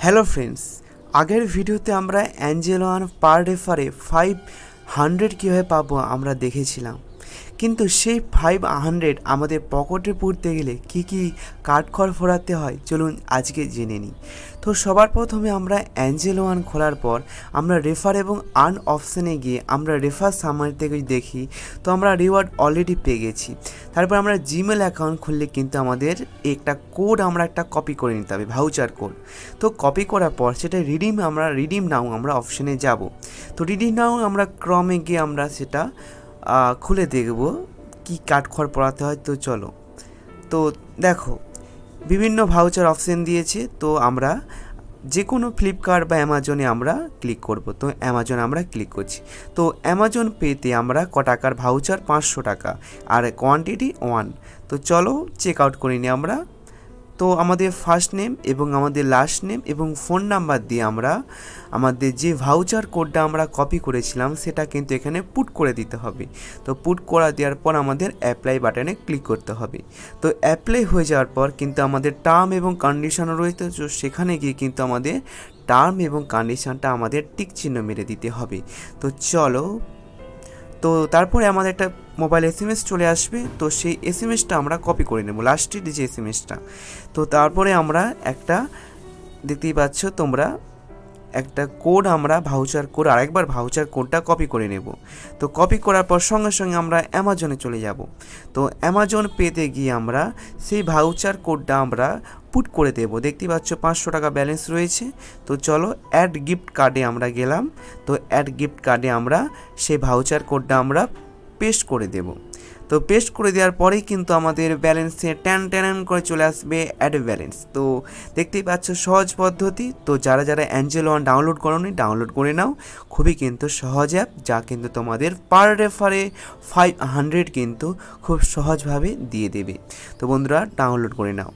Hello friends, আগের ভিডিওতে আমরা অ্যাঞ্জেলোন পার রেফারে 500 কীভাবে পাবো আমরা দেখেছিলাম, কিন্তু সেই 500 আমাদের পকেটে পড়তে গেলে কি কি কাঠখড় ফোরাতে হয় চলুন আজকে জেনে নিই। তো সবার প্রথমে আমরা অ্যাঞ্জেলোন খোলার পর আমরা রেফার এবং আর্ন অপশানে গিয়ে আমরা রেফার সামারি থেকে দেখি তো আমরা রিওয়ার্ড অলরেডি পেয়ে গেছি। তারপর আমরা জিমেল অ্যাকাউন্ট খুললে কিন্তু আমাদের একটা কোড আমরা একটা কপি করে নিতে হবে, ভাউচার কোড। তো কপি করার পর সেটা রিডিম নাও আমরা অপশানে যাব। তো রিডিম নাও আমরা ক্রমে গিয়ে আমরা সেটা খুলে দেখব কি কাঠখড় পড়াতে হয়। তো চলো, তো দেখো বিভিন্ন ভাউচার অপশান দিয়েছে। তো আমরা যে কোনো ফ্লিপকার্ট বা অ্যামাজনে আমরা ক্লিক করব। তো অ্যামাজন আমরা ক্লিক করছি। তো অ্যামাজন পেতে আমরা ক টাকার ভাউচার, 500 টাকা, আর কোয়ান্টিটি 1। তো চলো চেক আউট করে নিই আমরা। তো আমাদের ফার্স্ট নেম এবং আমাদের লাস্ট নেম এবং ফোন নাম্বার দিয়ে আমরা আমাদের যে ভাউচার কোডটা আমরা কপি করেছিলাম সেটা কিন্তু এখানে পুট করে দিতে হবে। তো পুট করা দেওয়ার পর আমাদের অ্যাপ্লাই বাটনে ক্লিক করতে হবে। তো অ্যাপ্লাই হয়ে যাওয়ার পর কিন্তু আমাদের টার্ম এবং কন্ডিশন রয়েছে, তো সেখানে গিয়ে কিন্তু আমাদের টার্ম এবং কন্ডিশনটা আমাদের টিক চিহ্ন মেরে দিতে হবে। তো চলো, তো তারপরে আমাদের একটা মোবাইল এসএমএস চলে আসবে। তো সেই এসএমএসটা আমরা কপি করে নেব, লাস্টের যে এসএমএসটা। তো তারপরে আমরা একটা দেখতেই পাচ্ছ তোমরা একটা কোড, আমরা ভাউচার কোড, আরেকবার ভাউচার কোডটা কপি করে নেব। তো কপি করার পর সঙ্গে সঙ্গে আমরা অ্যামাজনে চলে যাব। তো অ্যামাজন পেতে গিয়ে আমরা সেই ভাউচার কোডটা আমরা পুট করে দেব। দেখতেই পাচ্ছ 500 টাকা ব্যালেন্স রয়েছে। তো চলো অ্যাড গিফট কার্ডে আমরা গেলাম। তো অ্যাড গিফট কার্ডে আমরা সেই ভাউচার কোডটা আমরা পেস্ট করে দেব। তো পেস্ট করে দেওয়ার পরেই কিন্তু আমাদের ব্যালেন্সে ট্যান করে চলে আসবে অ্যাড ব্যালেন্স। তো দেখতেই পাচ্ছ সহজ পদ্ধতি। তো যারা অ্যাঞ্জেলোন ডাউনলোড করোনি ডাউনলোড করে নাও, খুবই কিন্তু সহজ অ্যাপ, যা কিন্তু তোমাদের পার রেফারে 500 কিন্তু খুব সহজভাবে দিয়ে দেবে। তো বন্ধুরা ডাউনলোড করে নাও।